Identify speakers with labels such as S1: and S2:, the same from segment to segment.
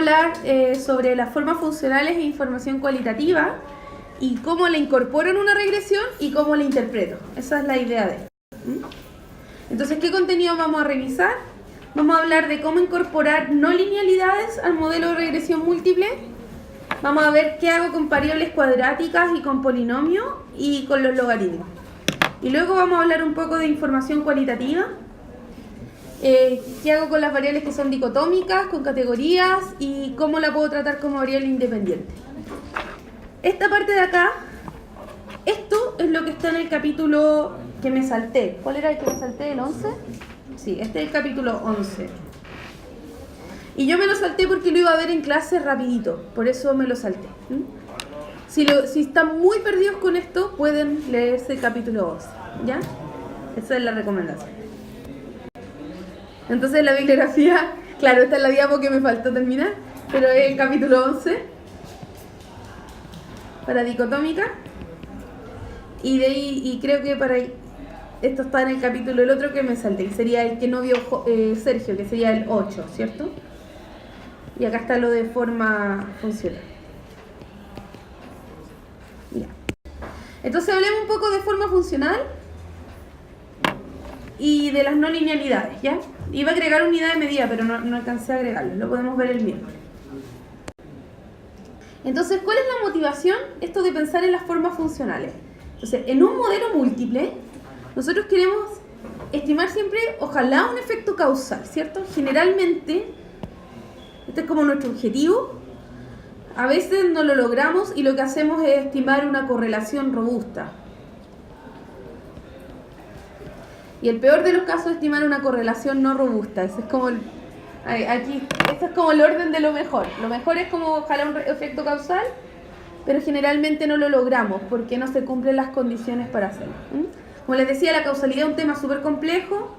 S1: hablar sobre las formas funcionales e información cualitativa y cómo la incorporo en una regresión y cómo la interpreto. Esa es la idea de esto. Entonces, ¿qué contenido vamos a revisar? Vamos a hablar de cómo incorporar no linealidades al modelo de regresión múltiple. Vamos a ver qué hago con variables cuadráticas y con polinomios y con los logaritmos. Y luego vamos a hablar un poco de información cualitativa. ¿Qué hago con las variables que son dicotómicas, con categorías y cómo la puedo tratar como variable independiente? Esta parte de acá, esto es lo que está en el capítulo que me salté. ¿Cuál era el que me salté? ¿El 11? Sí, este es el capítulo 11. Y yo me lo salté porque lo iba a ver en clase rapidito, por eso me lo salté. Si están muy perdidos con esto, pueden leerse el capítulo 11, ¿ya? Esa es la recomendación. Entonces la bibliografía, claro, esta es la diapo que me faltó terminar, pero es el capítulo 11 para dicotómica. Y de ahí, y creo que para esto está en el capítulo, el otro que me salté, sería el que no vio Sergio, que sería el 8, ¿cierto? Y acá está lo de forma funcional. Ya. Entonces hablemos un poco de forma funcional y de las no linealidades, ¿ya? Iba a agregar unidad de medida, pero no alcancé a agregarlo, lo podemos ver el miércoles. Entonces, ¿cuál es la motivación? Esto de pensar en las formas funcionales. Entonces, en un modelo múltiple, nosotros queremos estimar siempre, ojalá, un efecto causal, ¿cierto? Generalmente, este es como nuestro objetivo. A veces no lo logramos y lo que hacemos es estimar una correlación robusta. Y el peor de los casos es estimar una correlación no robusta. Ese es como este es como el orden de lo mejor. Lo mejor es como ojalá un efecto causal, pero generalmente no lo logramos porque no se cumplen las condiciones para hacerlo. Como les decía, la causalidad es un tema súper complejo.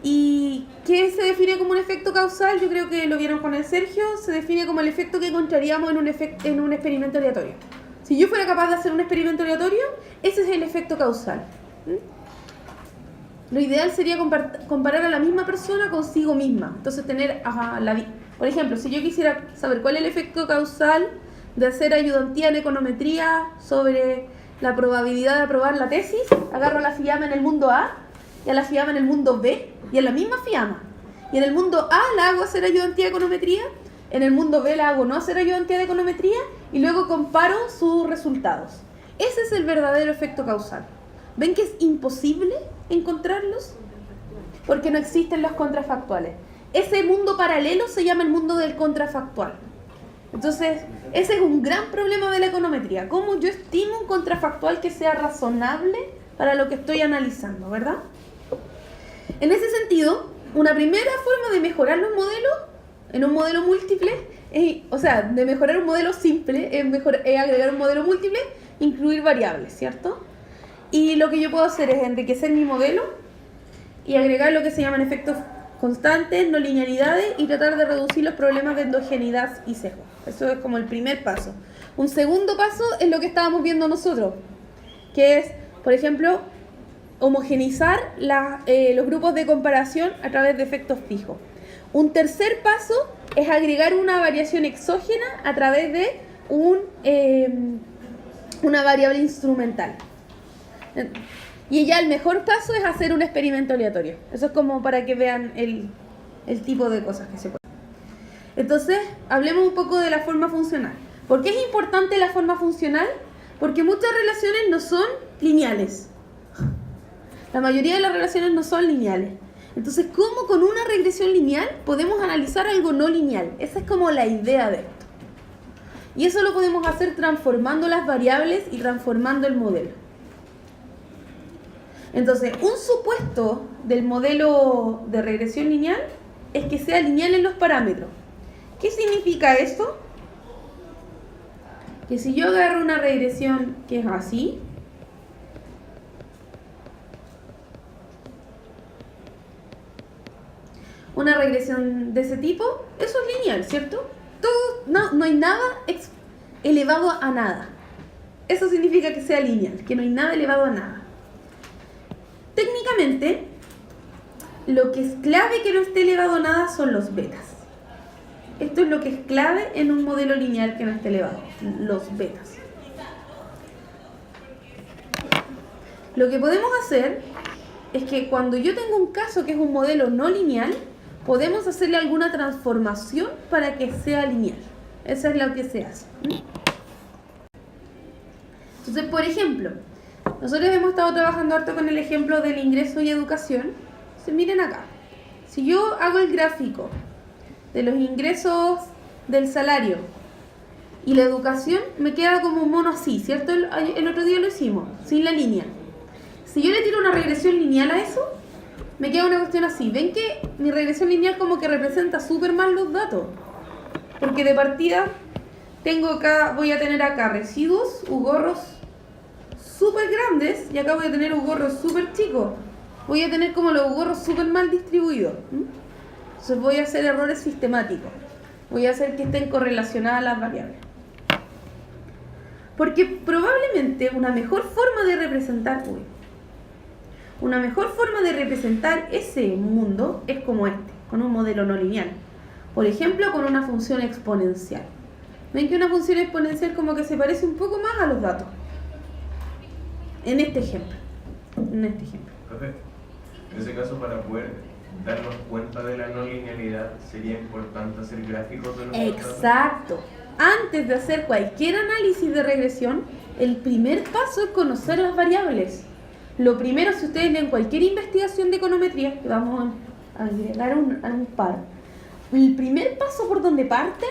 S1: ¿Y qué se define como un efecto causal? Yo creo que lo vieron con el Sergio. Se define como el efecto que encontraríamos en un experimento aleatorio. Si yo fuera capaz de hacer un experimento aleatorio, ese es el efecto causal. Lo ideal sería comparar a la misma persona consigo misma. Entonces tener, por ejemplo, si yo quisiera saber cuál es el efecto causal de hacer ayudantía en econometría sobre la probabilidad de aprobar la tesis, agarro a la FIAMA en el mundo A y a la FIAMA en el mundo B, y en la misma FIAMA. Y en el mundo A la hago hacer ayudantía de econometría, en el mundo B la hago no hacer ayudantía de econometría, y luego comparo sus resultados. Ese es el verdadero efecto causal. ¿Ven que es imposible encontrarlos? Porque no existen los contrafactuales. Ese mundo paralelo se llama el mundo del contrafactual. Entonces, ese es un gran problema de la econometría. ¿Cómo yo estimo un contrafactual que sea razonable para lo que estoy analizando, verdad? En ese sentido, una primera forma de mejorar los modelos en un modelo múltiple, de mejorar un modelo simple, es agregar un modelo múltiple, incluir variables, ¿cierto? Y lo que yo puedo hacer es enriquecer mi modelo y agregar lo que se llaman efectos constantes, no linealidades, y tratar de reducir los problemas de endogeneidad y sesgo. Eso es como el primer paso. Un segundo paso es lo que estábamos viendo nosotros, que es, por ejemplo, homogeneizar los grupos de comparación a través de efectos fijos. Un tercer paso es agregar una variación exógena a través de una variable instrumental. Y ya el mejor paso es hacer un experimento aleatorio. Eso es como para que vean el tipo de cosas que se pueden. Entonces, hablemos un poco de la forma funcional. ¿Por qué es importante la forma funcional? Porque muchas relaciones no son lineales. La mayoría de las relaciones no son lineales. Entonces, ¿cómo con una regresión lineal podemos analizar algo no lineal? Esa es como la idea de esto. Y eso lo podemos hacer transformando las variables y transformando el modelo. Entonces, un supuesto del modelo de regresión lineal es que sea lineal en los parámetros. ¿Qué significa eso? Que si yo agarro una regresión que es así, una regresión de ese tipo, eso es lineal, ¿cierto? No hay nada elevado a nada. Eso significa que sea lineal, que no hay nada elevado a nada. Técnicamente, lo que es clave que no esté elevado a nada son los betas. Esto es lo que es clave en un modelo lineal que no esté elevado, los betas. Lo que podemos hacer es que cuando yo tengo un caso que es un modelo no lineal, podemos hacerle alguna transformación para que sea lineal. Eso es lo que se hace. Entonces, por ejemplo, nosotros hemos estado trabajando harto con el ejemplo del ingreso y educación. Entonces, miren acá. Si yo hago el gráfico de los ingresos del salario y la educación, me queda como un mono así, ¿cierto? El otro día lo hicimos, sin la línea. Si yo le tiro una regresión lineal a eso, me queda una cuestión así. ¿Ven que mi regresión lineal como que representa súper mal los datos? Porque de partida tengo acá, voy a tener acá residuos, ugorros súper grandes, y acá voy a tener ugorros súper chicos. Voy a tener como los ugorros súper mal distribuidos. Entonces voy a hacer errores sistemáticos. Voy a hacer que estén correlacionadas las variables. Porque probablemente una mejor forma de representar ese mundo es como este, con un modelo no lineal. Por ejemplo, con una función exponencial. Ven que una función exponencial como que se parece un poco más a los datos. En este ejemplo.
S2: Perfecto. En ese caso, para poder darnos cuenta de la no linealidad, sería importante hacer gráficos de los datos.
S1: Exacto. Antes de hacer cualquier análisis de regresión, el primer paso es conocer las variables. Lo primero, si ustedes leen cualquier investigación de econometría, que vamos a agregar a un par, el primer paso por donde parten,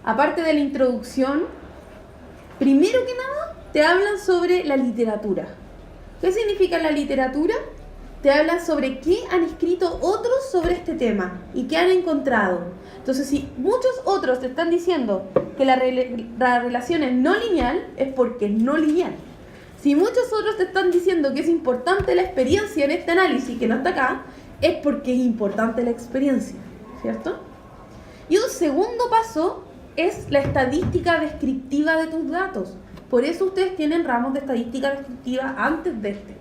S1: aparte de la introducción, primero que nada, te hablan sobre la literatura. ¿Qué significa la literatura? Te hablan sobre qué han escrito otros sobre este tema y qué han encontrado. Entonces, si muchos otros te están diciendo que la relación es no lineal, es porque es no lineal. Si muchos otros te están diciendo que es importante la experiencia en este análisis que no está acá, es porque es importante la experiencia, ¿cierto? Y un segundo paso es la estadística descriptiva de tus datos. Por eso ustedes tienen ramos de estadística descriptiva antes de este,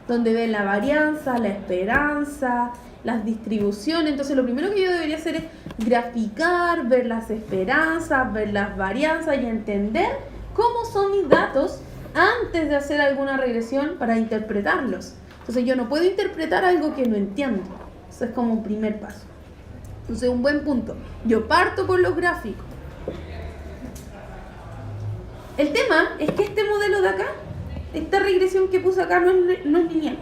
S1: donde ven la varianza, la esperanza, las distribuciones. Entonces lo primero que yo debería hacer es graficar, ver las esperanzas, ver las varianzas y entender cómo son mis datos antes de hacer alguna regresión para interpretarlos. Entonces yo no puedo interpretar algo que no entiendo. Eso es como un primer paso. Entonces un buen punto. Yo parto por los gráficos. El tema es que este modelo de acá, esta regresión que puse acá no es lineal.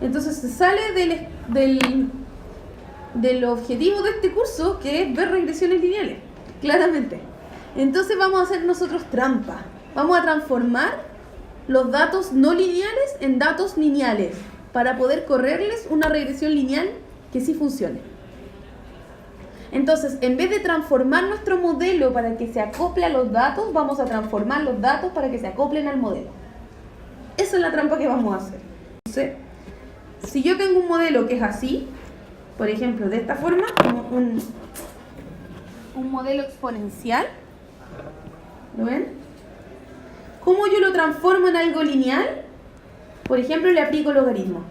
S1: Entonces se sale del objetivo de este curso, que es ver regresiones lineales, claramente. Entonces vamos a hacer nosotros trampa. Vamos a transformar los datos no lineales en datos lineales para poder correrles una regresión lineal que sí funcione. Entonces, en vez de transformar nuestro modelo para que se acople a los datos, vamos a transformar los datos para que se acoplen al modelo. Esa es la trampa que vamos a hacer. Entonces, si yo tengo un modelo que es así, por ejemplo, de esta forma, como un modelo exponencial, ¿lo ven? ¿Cómo yo lo transformo en algo lineal? Por ejemplo, le aplico logaritmo.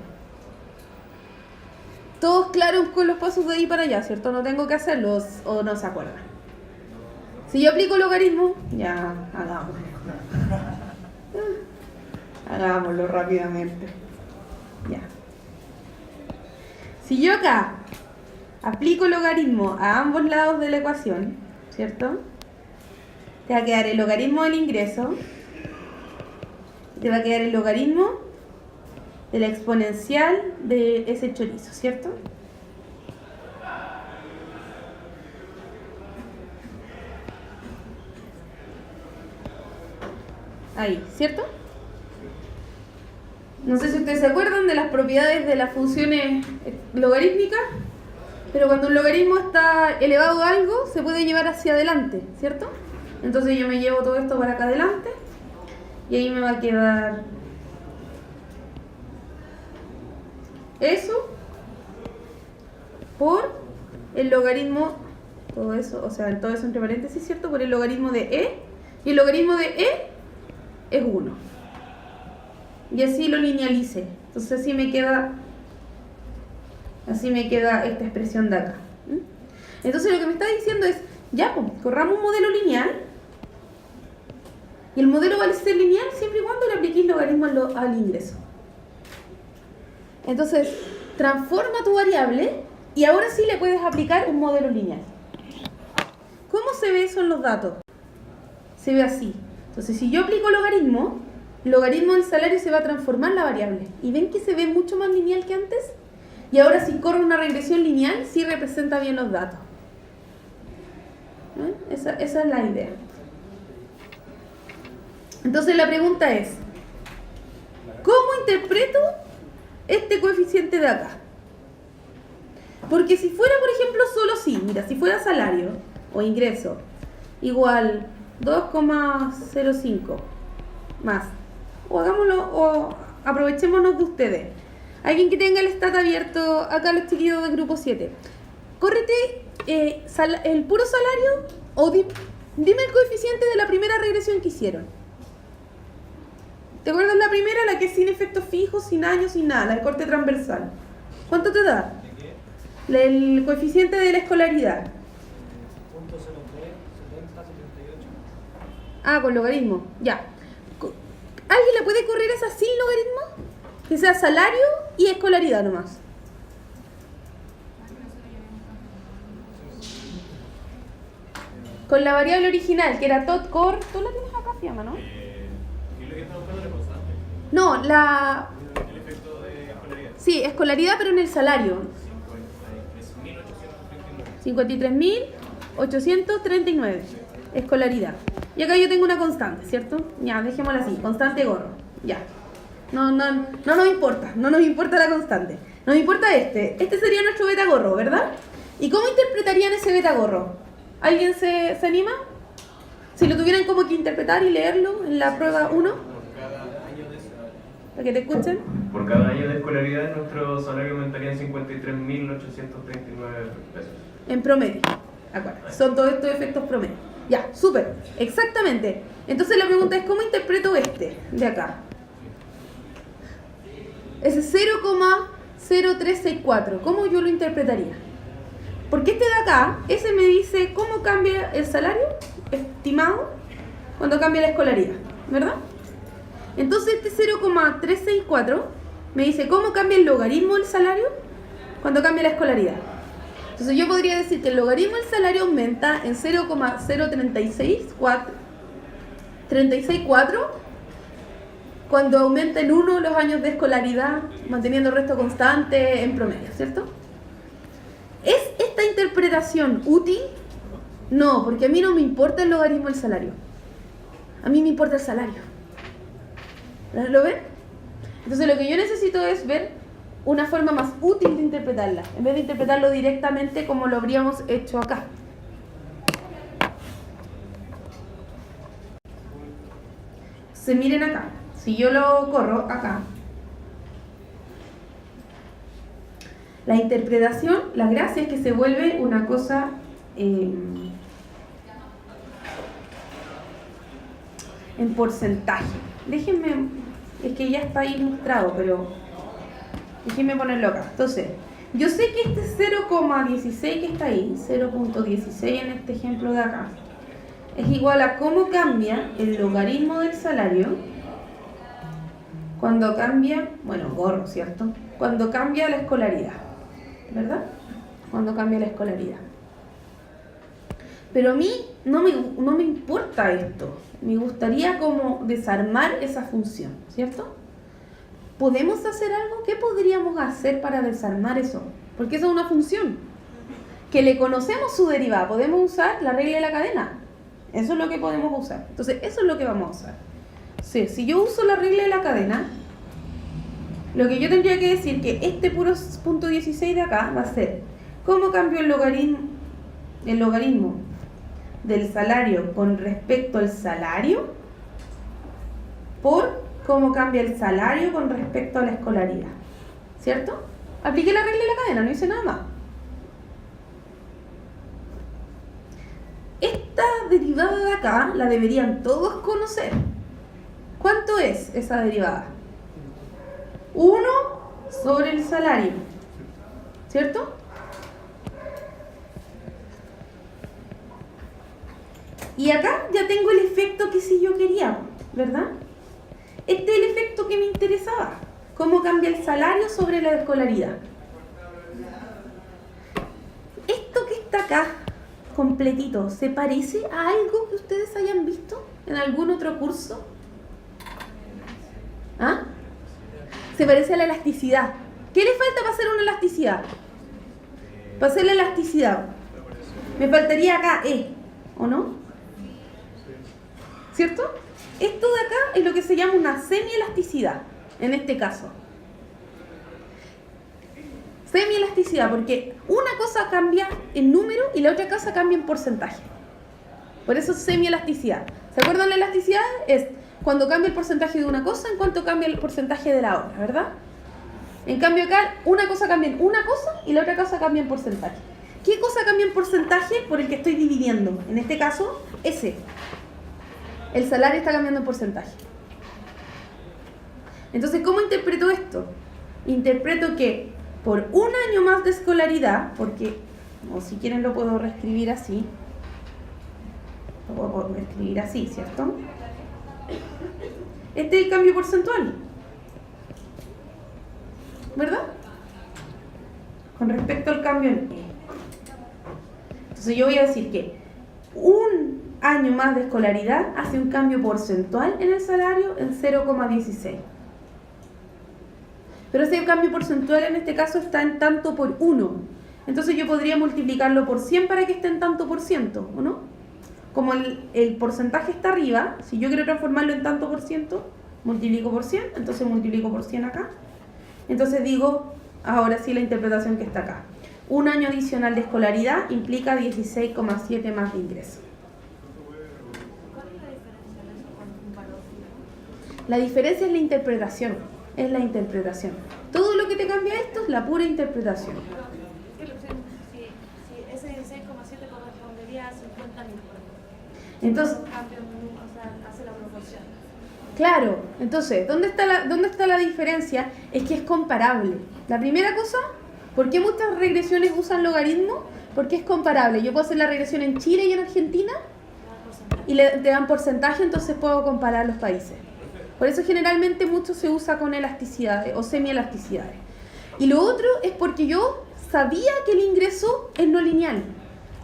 S1: Todos claros con los pasos de ahí para allá, ¿cierto? No tengo que hacerlos o no se acuerdan. Si yo aplico logaritmo, ya, hagámoslo rápidamente. Ya. Si yo acá aplico logaritmo a ambos lados de la ecuación, ¿cierto? Te va a quedar el logaritmo del ingreso, te va a quedar el logaritmo de la exponencial de ese chorizo, ¿cierto? Ahí, ¿cierto? No sé si ustedes se acuerdan de las propiedades de las funciones logarítmicas, pero cuando un logaritmo está elevado a algo, se puede llevar hacia adelante, ¿cierto? Entonces yo me llevo todo esto para acá adelante y ahí me va a quedar eso por el logaritmo, todo eso, o sea, todo eso entre paréntesis, ¿cierto? Por el logaritmo de e, y el logaritmo de e es 1. Y así lo linealice. Entonces así me queda esta expresión de acá. Entonces lo que me está diciendo es, ya, pues, corramos un modelo lineal. Y el modelo va a ser lineal siempre y cuando le apliquéis logaritmo al ingreso. Entonces, transforma tu variable y ahora sí le puedes aplicar un modelo lineal. ¿Cómo se ve eso en los datos? Se ve así. Entonces, si yo aplico logaritmo del salario se va a transformar la variable. ¿Y ven que se ve mucho más lineal que antes? Y ahora si corro una regresión lineal, sí representa bien los datos. Esa es la idea. Entonces la pregunta es, ¿cómo interpreto este coeficiente de acá? Porque si fuera, por ejemplo, solo sí, mira, si fuera salario o ingreso igual 2,05 más, o hagámoslo, o aprovechémonos de ustedes. Alguien que tenga el stat abierto, acá los chiquillos del grupo 7. Córrete el puro salario o dime el coeficiente de la primera regresión que hicieron. ¿Te acuerdas la primera? La que es sin efectos fijos, sin años, sin nada, la de corte transversal. ¿Cuánto te da? El coeficiente de la escolaridad.
S3: 0.03, 70, 78.
S1: Ah, con logaritmo, ya. ¿Alguien le puede correr esa sin logaritmo? Que sea salario y escolaridad nomás. Con la variable original, que era tot-cor. ¿Tú la tienes acá, Fiamma, no?
S2: ¿Y lo que estamos buscando es constante?
S1: No,
S2: El efecto de escolaridad.
S1: sí, escolaridad, pero en el salario. 53.839. Escolaridad. Y acá yo tengo una constante, ¿cierto? Ya, dejémosla así. Constante gorro. Ya. No nos importa. No nos importa la constante. Nos importa este. Este sería nuestro beta gorro, ¿verdad? ¿Y cómo interpretarían ese beta gorro? ¿Alguien se anima? Si lo tuvieran como que interpretar y leerlo en la prueba 1. Para que te escuchen.
S2: Por cada año de escolaridad, nuestro salario aumentaría en 53.839 pesos.
S1: En promedio. Acuérdate. Son todos estos efectos promedio. Ya, súper. Exactamente. Entonces la pregunta es, ¿cómo interpreto este de acá? Ese 0,0364. ¿Cómo yo lo interpretaría? Porque este de acá, ese me dice cómo cambia el salario estimado cuando cambia la escolaridad, ¿verdad? Entonces este 0,364 me dice cómo cambia el logaritmo del salario cuando cambia la escolaridad. Entonces yo podría decir que el logaritmo del salario aumenta en 0,0364 cuando aumenta en 1 los años de escolaridad, manteniendo el resto constante en promedio, ¿cierto? ¿Es esta interpretación útil? No, porque a mí no me importa el logaritmo del salario. A mí me importa el salario. ¿Lo ven? Entonces lo que yo necesito es ver una forma más útil de interpretarla, en vez de interpretarlo directamente como lo habríamos hecho acá. Se miren acá. Si yo lo corro acá, la interpretación, la gracia es que se vuelve una cosa en porcentaje. Déjenme, es que ya está ilustrado, pero déjenme ponerlo acá. Entonces, yo sé que este 0,16 que está ahí, 0.16 en este ejemplo de acá, es igual a cómo cambia el logaritmo del salario cuando cambia, bueno, gorro, ¿cierto? Cuando cambia la escolaridad, ¿verdad? Cuando cambia la escolaridad. Pero a mí no me importa esto. Me gustaría como desarmar esa función, ¿cierto? ¿Podemos hacer algo? ¿Qué podríamos hacer para desarmar eso? Porque eso es una función que le conocemos su derivada. Podemos usar la regla de la cadena. Eso es lo que podemos usar. Entonces, eso es lo que vamos a usar. Sí, si yo uso la regla de la cadena, lo que yo tendría que decir que este puro punto 16 de acá va a ser cómo cambio el logaritmo del salario con respecto al salario por cómo cambia el salario con respecto a la escolaridad, ¿cierto? Apliqué la regla de la cadena, no hice nada más. Esta derivada de acá la deberían todos conocer. ¿Cuánto es esa derivada? 1 sobre el salario, ¿cierto? Y acá ya tengo el efecto que sí yo quería, ¿verdad? Este es el efecto que me interesaba. ¿Cómo cambia el salario sobre la escolaridad? Esto que está acá, completito, ¿se parece a algo que ustedes hayan visto en algún otro curso? ¿Ah? Se parece a la elasticidad. ¿Qué le falta para hacer una elasticidad? Para hacer la elasticidad. Me faltaría acá E, ¿o no? ¿Cierto? Esto de acá es lo que se llama una semielasticidad, en este caso. Semielasticidad, porque una cosa cambia en número y la otra cosa cambia en porcentaje. Por eso es semielasticidad. ¿Se acuerdan? La elasticidad es cuando cambia el porcentaje de una cosa en cuanto cambia el porcentaje de la otra, ¿verdad? En cambio acá, una cosa cambia en una cosa y la otra cosa cambia en porcentaje. ¿Qué cosa cambia en porcentaje? Por el que estoy dividiendo. En este caso, ese. El salario está cambiando en porcentaje. Entonces, ¿cómo interpreto esto? Interpreto que por un año más de escolaridad, porque, o si quieren lo puedo reescribir así. Lo puedo escribir así, ¿cierto? Este es el cambio porcentual, ¿verdad? Con respecto al cambio en E. Entonces yo voy a decir que un año más de escolaridad hace un cambio porcentual en el salario en 0,16. Pero ese cambio porcentual en este caso está en tanto por 1. Entonces yo podría multiplicarlo por 100 para que esté en tanto por ciento, ¿o no? Como el porcentaje está arriba, si yo quiero transformarlo en tanto por ciento, multiplico por 100, entonces multiplico por 100 acá. Entonces digo, ahora sí la interpretación que está acá. Un año adicional de escolaridad implica 16,7 más de ingreso. La diferencia es la interpretación. Es la interpretación. Todo lo que te cambia esto es la pura interpretación.
S3: Si ese 16,7 correspondería a 50.000.
S1: Entonces,
S3: hace la proporción.
S1: Claro, entonces, ¿dónde está la diferencia? Es que es comparable. La primera cosa, ¿por qué muchas regresiones usan logaritmo? Porque es comparable. Yo puedo hacer la regresión en Chile y en Argentina y te dan porcentaje, entonces puedo comparar los países. Por eso generalmente mucho se usa con elasticidades o semielasticidades. Y lo otro es porque yo sabía que el ingreso es no lineal.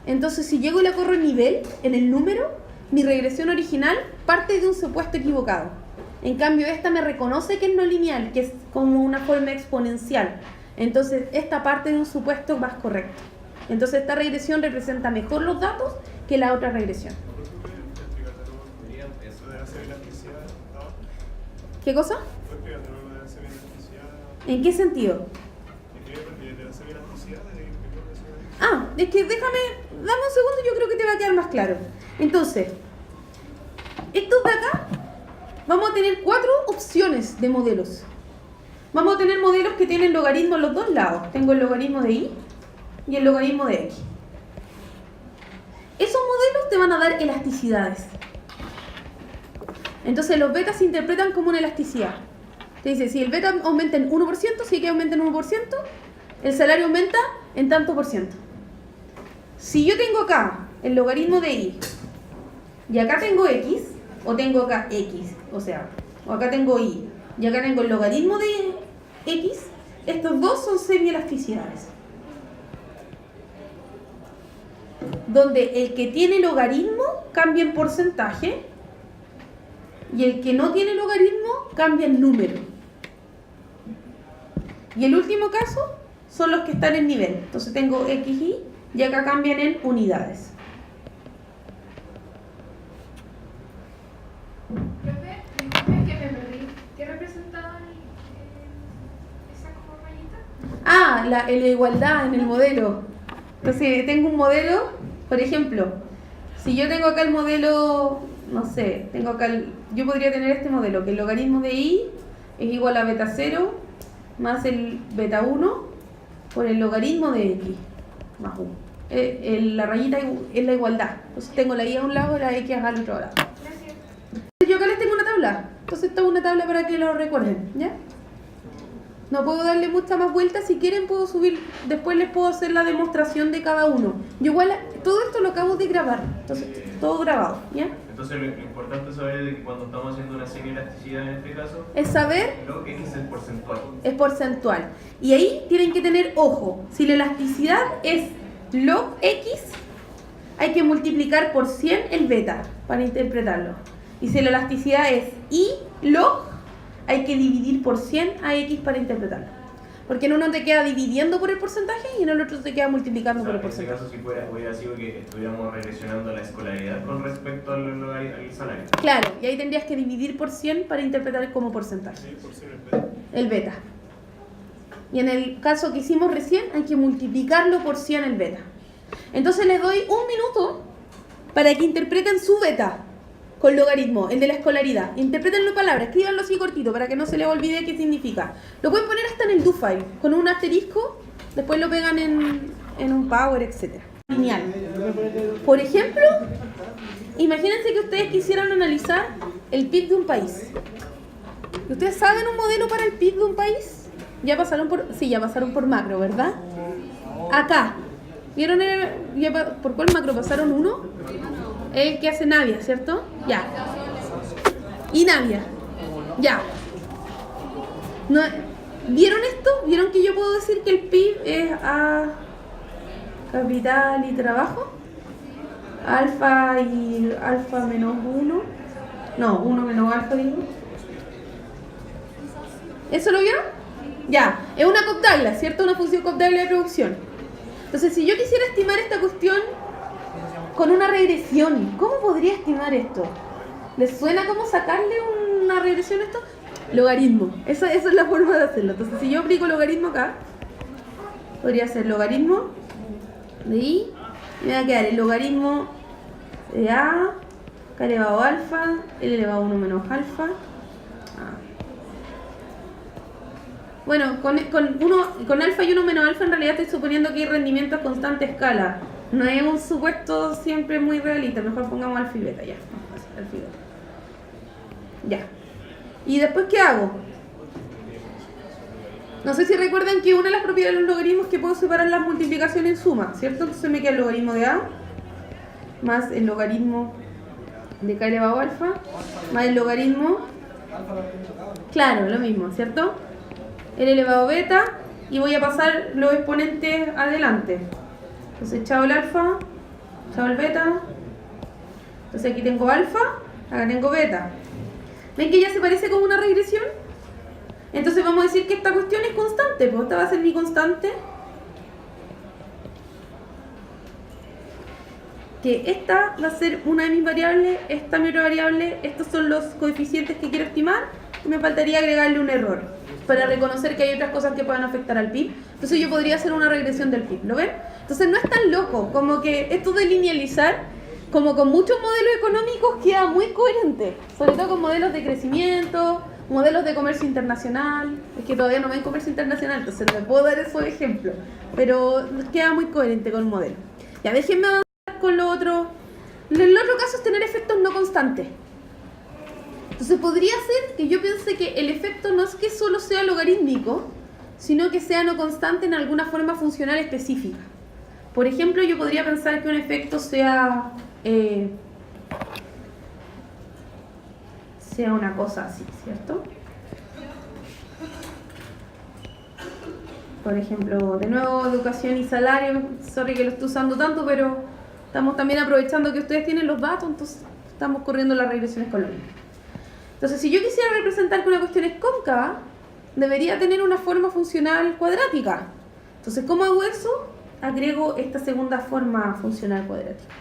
S1: Entonces si llego y la corro en nivel, en el número, mi regresión original parte de un supuesto equivocado. En cambio esta me reconoce que es no lineal, que es como una forma exponencial. Entonces esta parte de un supuesto más correcto. Entonces esta regresión representa mejor los datos que la otra regresión. ¿Qué cosa? ¿En qué sentido? Ah, es que dame un segundo, yo creo que te va a quedar más claro. Entonces, estos de acá, vamos a tener 4 opciones de modelos. Vamos a tener modelos que tienen logaritmo en los dos lados. Tengo el logaritmo de y y el logaritmo de x. Esos modelos te van a dar elasticidades. Entonces los betas se interpretan como una elasticidad. Te dice, si el beta aumenta en 1%, si que aumenta en 1%, el salario aumenta en tanto por ciento. Si yo tengo acá el logaritmo de y y acá tengo x, o tengo acá x, o acá tengo y acá tengo el logaritmo de x, estos dos son semielasticidades. Donde el que tiene logaritmo cambia en porcentaje y el que no tiene logaritmo cambia en número. Y el último caso son los que están en nivel. Entonces tengo x y acá cambian en unidades.
S4: Profe, disculpe que me perdí. ¿Qué representaba esa como rayita?
S1: Ah, la igualdad en el modelo. Entonces tengo un modelo, por ejemplo, si yo tengo acá el modelo, no sé, yo podría tener este modelo, que el logaritmo de y es igual a beta 0 más el beta 1 por el logaritmo de x más 1. La rayita es la igualdad. Entonces tengo la y a un lado y la x al otro lado. Yo acá les tengo una tabla. Entonces esta es una tabla para que lo recuerden, ¿ya? No puedo darle mucha más vuelta. Si quieren puedo subir, después les puedo hacer la demostración de cada uno. Yo igual, todo esto lo acabo de grabar, entonces todo grabado, ¿ya?
S2: Entonces lo importante saber es que cuando estamos haciendo una semielasticidad en este caso,
S1: Es saber,
S2: log X es porcentual.
S1: es porcentual. Y ahí tienen que tener ojo. Si la elasticidad es log X, hay que multiplicar por 100 el beta para interpretarlo. Y si la elasticidad es Y log, hay que dividir por 100 a X para interpretarlo. Porque en uno te queda dividiendo por el porcentaje y en el otro te queda multiplicando por el
S2: En este
S1: porcentaje.
S2: caso, si hubiera sido que estuviéramos regresionando la escolaridad con respecto al salario.
S1: Claro, y ahí tendrías que dividir por 100 para interpretar como porcentaje.
S5: Sí, por ser el beta.
S1: El beta. Y en el caso que hicimos recién, hay que multiplicarlo por 100 el beta. Entonces les doy un minuto para que interpreten su beta con logaritmo, el de la escolaridad. Interpretenlo en palabras, escríbanlo así cortito para que no se les olvide qué significa. Lo pueden poner hasta en el do file, con un asterisco, después lo pegan en un power, etc. Lineal. Por ejemplo, imagínense que ustedes quisieran analizar el PIB de un país. ¿Ustedes saben un modelo para el PIB de un país? Ya pasaron por macro, ¿verdad? Acá. ¿Vieron por cuál macro pasaron uno? El que hace Navia, ¿cierto? Ya. Y Navia. Ya. No, ¿vieron esto? ¿Vieron que yo puedo decir que el PIB es A capital y trabajo? Alfa y alfa menos 1. No, 1 menos alfa, digo. ¿Eso lo vieron? Ya. Es una Cobb-Douglas, ¿cierto? Una función Cobb-Douglas de producción. Entonces, si yo quisiera estimar esta cuestión con una regresión, ¿cómo podría estimar esto? ¿Les suena cómo sacarle una regresión a esto? Logaritmo. Esa es la forma de hacerlo. Entonces, si yo aplico logaritmo acá, podría ser logaritmo de I, y me va a quedar el logaritmo de A, K elevado a alfa, L elevado a 1 menos alfa. Bueno, con alfa y 1 menos alfa en realidad estoy suponiendo que hay rendimiento a constante escala. No es un supuesto siempre muy realista. Mejor pongamos alfa y beta, ya. Alfa y beta. Ya. ¿Y después qué hago? No sé si recuerdan que una de las propiedades de los logaritmos es que puedo separar las multiplicaciones en suma, ¿cierto? Entonces me queda el logaritmo de A más el logaritmo de K elevado a alfa más el logaritmo... Claro, lo mismo, ¿cierto? L elevado a beta, y voy a pasar los exponentes adelante. Entonces chao el alfa, chao el beta. Entonces aquí tengo alfa, acá tengo beta. ¿Ven que ya se parece como una regresión? Entonces vamos a decir que esta cuestión es constante, pues esta va a ser mi constante. Que esta va a ser una de mis variables, esta mi otra variable, estos son los coeficientes que quiero estimar, y me faltaría agregarle un error para reconocer que hay otras cosas que puedan afectar al PIB. Entonces yo podría hacer una regresión del PIB, ¿lo ven? Entonces no es tan loco, como que esto de linealizar, como con muchos modelos económicos, queda muy coherente, sobre todo con modelos de crecimiento, modelos de comercio internacional. Es que todavía no ven comercio internacional, entonces no me puedo dar esos ejemplos, pero queda muy coherente con el modelo. Ya, déjenme avanzar con lo otro. El otro caso es tener efectos no constantes. Entonces podría ser que yo piense que el efecto no es que solo sea logarítmico, sino que sea no constante en alguna forma funcional específica. Por ejemplo, yo podría pensar que un efecto sea una cosa así, ¿cierto? Por ejemplo, de nuevo, educación y salario. Sorry que lo estoy usando tanto, pero estamos también aprovechando que ustedes tienen los datos, entonces estamos corriendo las regresiones con lo mismo. Entonces, si yo quisiera representar que una cuestión es cóncava, debería tener una forma funcional cuadrática. Entonces, ¿cómo hago eso? Agrego esta segunda forma funcional cuadrática.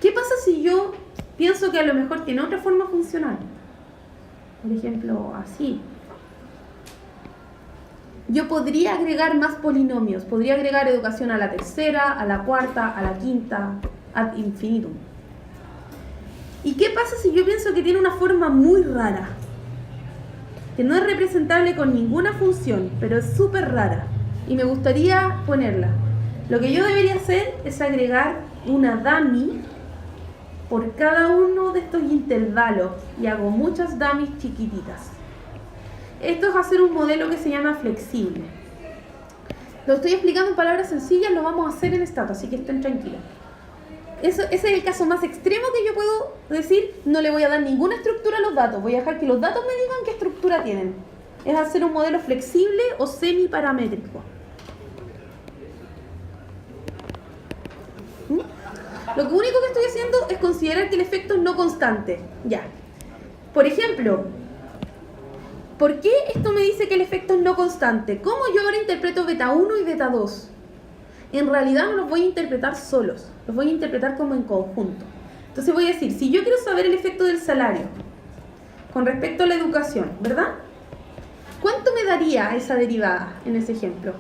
S1: ¿Qué pasa si yo pienso que a lo mejor tiene otra forma funcional? Por ejemplo, así. Yo podría agregar más polinomios. Podría agregar educación a la tercera, a la cuarta, a la quinta, ad infinitum. ¿Y qué pasa si yo pienso que tiene una forma muy rara? Que no es representable con ninguna función, pero es súper rara. Y me gustaría ponerla. Lo que yo debería hacer es agregar una dummy por cada uno de estos intervalos. Y hago muchas dummies chiquititas. esto es hacer un modelo que se llama flexible. Lo estoy explicando en palabras sencillas, lo vamos a hacer en Stato, así que estén tranquilos. Ese es el caso más extremo que yo puedo decir. No le voy a dar ninguna estructura a los datos, voy a dejar que los datos me digan qué estructura tienen. Es hacer un modelo flexible o semiparamétrico. Lo único que estoy haciendo es considerar que el efecto es no constante. Ya. Por ejemplo, ¿por qué esto me dice que el efecto es no constante? ¿Cómo yo ahora interpreto beta 1 y beta 2? En realidad no los voy a interpretar solos, los voy a interpretar como en conjunto. Entonces voy a decir, si yo quiero saber el efecto del salario con respecto a la educación, ¿verdad? ¿Cuánto me daría esa derivada en ese ejemplo?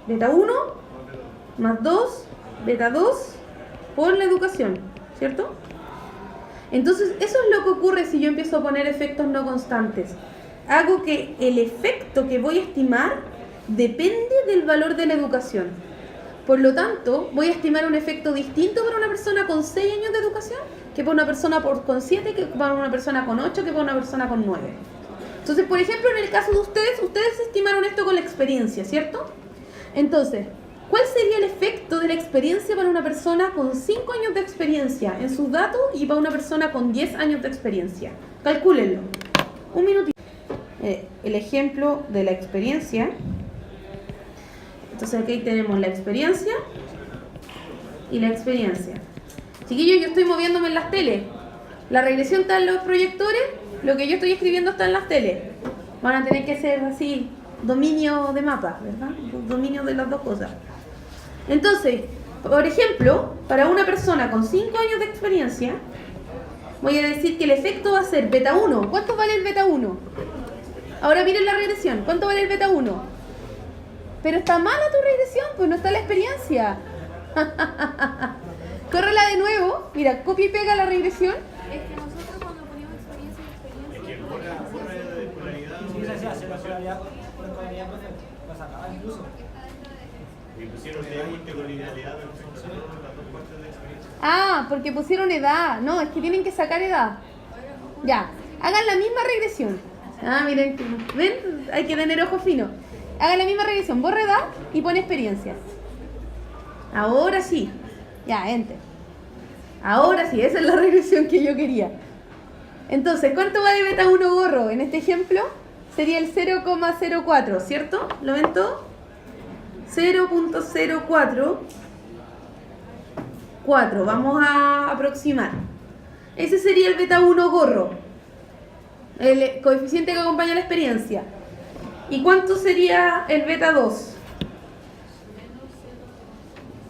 S1: Beta 1 más 2, beta 2 por la educación, ¿cierto? Entonces, eso es lo que ocurre si yo empiezo a poner efectos no constantes. Hago que el efecto que voy a estimar depende del valor de la educación. Por lo tanto, voy a estimar un efecto distinto para una persona con 6 años de educación que para una persona con 7, que para una persona con 8, que para una persona con 9. Entonces, por ejemplo, en el caso de ustedes estimaron esto con la experiencia, ¿cierto? Entonces, ¿cuál sería el efecto de la experiencia para una persona con 5 años de experiencia en sus datos y para una persona con 10 años de experiencia? Calcúlenlo. Un minutito. El ejemplo de la experiencia. Entonces aquí tenemos la experiencia y la experiencia. Chiquillos, yo estoy moviéndome en las teles. La regresión está en los proyectores, lo que yo estoy escribiendo está en las teles. Van a tener que ser así, dominio de mapa, ¿verdad? Dominio de las dos cosas. Entonces, por ejemplo, para una persona con 5 años de experiencia, voy a decir que el efecto va a ser beta 1. ¿Cuánto vale el beta 1? Ahora miren la regresión. ¿Cuánto vale el beta 1? Pero está mala tu regresión, pues no está la experiencia. Córrela de nuevo. Mira, copia y pega la regresión.
S3: Es que nosotros cuando poníamos experiencia y experiencia...
S5: Sí, se hace la escolaridad por escolaridad, la sacaba incluso.
S2: Y pusieron edad y integralidad en función de las dos partes de experiencia.
S1: Ah, porque pusieron edad. No, es que tienen que sacar edad. Ya, hagan la misma regresión. Ah, miren, ¿ven? Hay que tener ojo fino. Hagan la misma regresión, borra edad y pone experiencia. Ahora sí. Ya, enter. Ahora sí, esa es la regresión que yo quería. Entonces, ¿cuánto vale beta 1 borro? En este ejemplo sería el 0,04, ¿cierto? ¿Lo ven todo? 0.04. Vamos a aproximar. Ese sería el beta 1 gorro, el coeficiente que acompaña la experiencia. ¿Y cuánto sería el beta 2?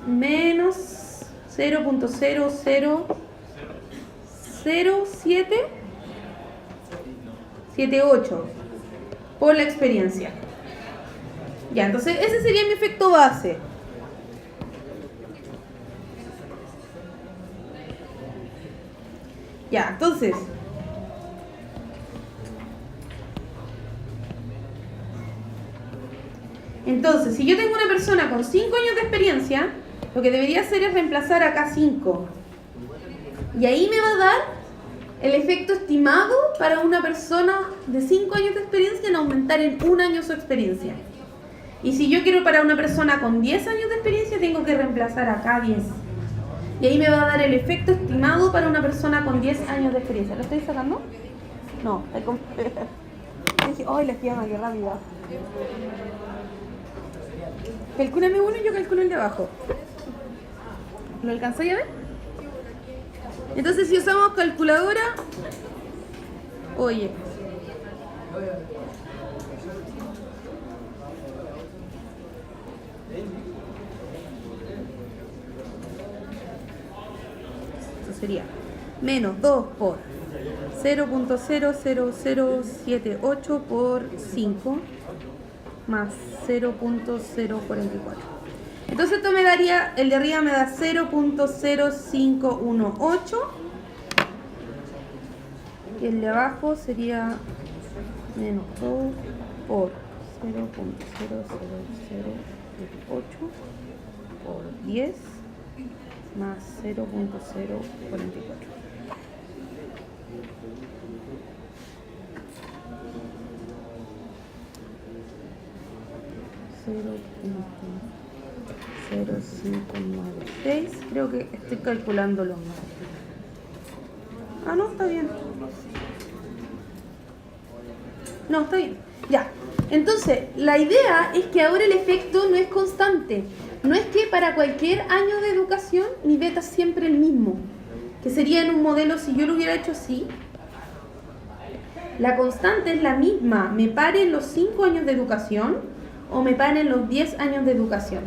S1: Menos 0.0007778 por la experiencia. Ya, entonces ese sería mi efecto base. Ya, entonces si yo tengo una persona con 5 años de experiencia, lo que debería hacer es reemplazar acá 5. Y ahí me va a dar el efecto estimado para una persona de 5 años de experiencia en aumentar en 1 año su experiencia. Y si yo quiero para una persona con 10 años de experiencia, tengo que reemplazar acá 10. Y ahí me va a dar el efecto estimado para una persona con 10 años de experiencia. ¿Lo estoy sacando? No, está completo. Dije, ¡ay, la llama, qué rápida! Calcúlame uno y yo calculo el de abajo. ¿Lo alcanzáis a ver? Entonces, si usamos calculadora, oye. Eso sería menos 2 por 0.00078 por 5 más 0.044. Entonces esto me daría, el de arriba me da 0.0518 y el de abajo sería menos 2 por 0.00078 por 10 más 0.044. 0.0596. Creo que estoy calculándolo mal. Ah, no, está bien. No, está bien. Ya. Entonces, la idea es que ahora el efecto no es constante. No es que para cualquier año de educación mi beta es siempre el mismo. Que sería en un modelo, si yo lo hubiera hecho así, la constante es la misma. Me pare en los 5 años de educación o me pare en los 10 años de educación.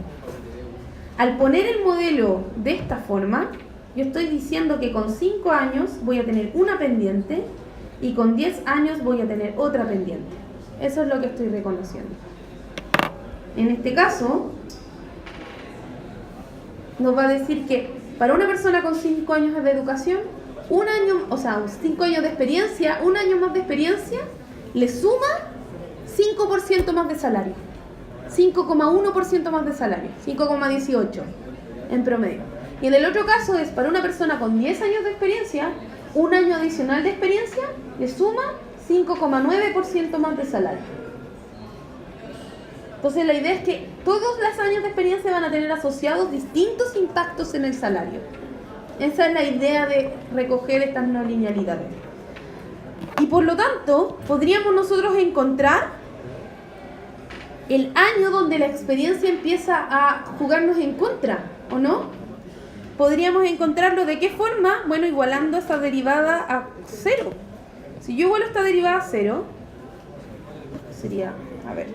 S1: Al poner el modelo de esta forma, yo estoy diciendo que con 5 años voy a tener una pendiente y con 10 años voy a tener otra pendiente. Eso es lo que estoy reconociendo. En este caso, nos va a decir que para una persona con 5 años de educación, 1 año, o sea, 5 años de experiencia, 1 año más de experiencia, le suma 5% más de salario. 5,1% más de salario, 5,18 en promedio. Y en el otro caso es para una persona con 10 años de experiencia, 1 año adicional de experiencia le suma 5,9% más de salario. Entonces la idea es que todos los años de experiencia van a tener asociados distintos impactos en el salario. Esa es la idea de recoger estas no linealidades. Y por lo tanto, podríamos nosotros encontrar el año donde la experiencia empieza a jugarnos en contra, ¿o no? Podríamos encontrarlo de qué forma, bueno, igualando esa derivada a 0. Si yo igualo esta derivada a 0, sería, a ver,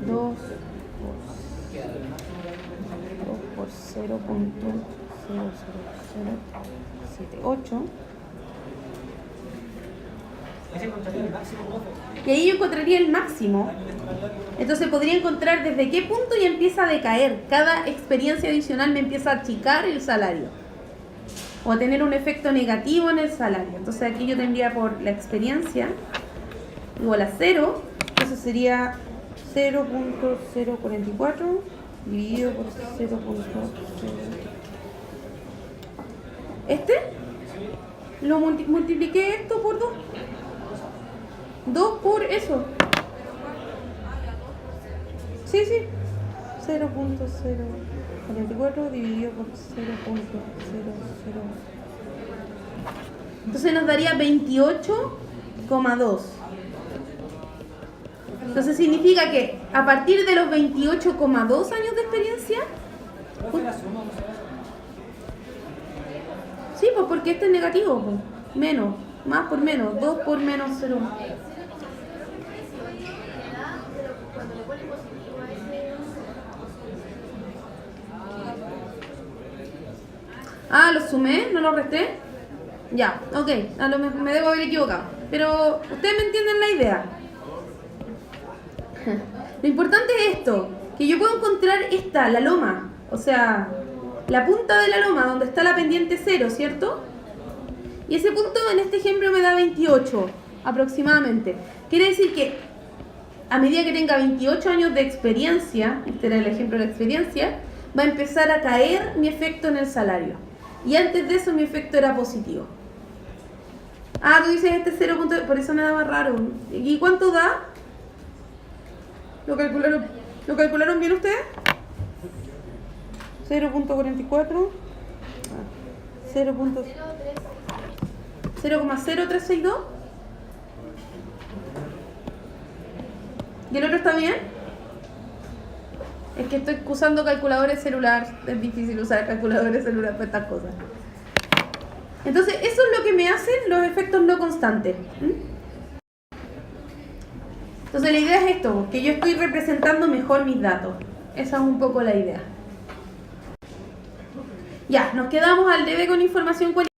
S1: 2 por 0.00078. Y ahí yo encontraría el máximo. Entonces podría encontrar desde qué punto ya empieza a decaer. Cada experiencia adicional me empieza a achicar el salario o a tener un efecto negativo en el salario. Entonces aquí yo tendría por la experiencia igual a 0. Entonces sería 0.044 dividido por 0.0. Lo multipliqué esto por 2. 2 por eso. Sí. 0.044 dividido por 0.00. Entonces nos daría 28,2. Entonces significa que a partir de los 28,2 años de experiencia... Sí, pues porque este es negativo, pues. Menos, más por menos, 2 por menos 0. Ah, ¿lo sumé? ¿No lo resté? Ya, ok, a lo mejor me debo haber equivocado. Pero ustedes me entienden la idea. Lo importante es esto, que yo puedo encontrar la loma, o sea, la punta de la loma donde está la pendiente 0, ¿cierto? Y ese punto en este ejemplo me da 28 aproximadamente. Quiere decir que a medida que tenga 28 años de experiencia, este era el ejemplo de la experiencia, va a empezar a caer mi efecto en el salario. Y antes de eso mi efecto era positivo. Ah, tú dices este 0. Por eso me daba raro. ¿Y cuánto da? ¿Lo calcularon bien ustedes? 0.44. 0.0362. ¿Y el otro está bien? Es que estoy usando calculadores celulares. Es difícil usar calculadores celulares para estas cosas. Entonces, eso es lo que me hacen los efectos no constantes. Entonces, la idea es esto, que yo estoy representando mejor mis datos. Esa es un poco la idea. Ya, nos quedamos al debe con información cualitativa.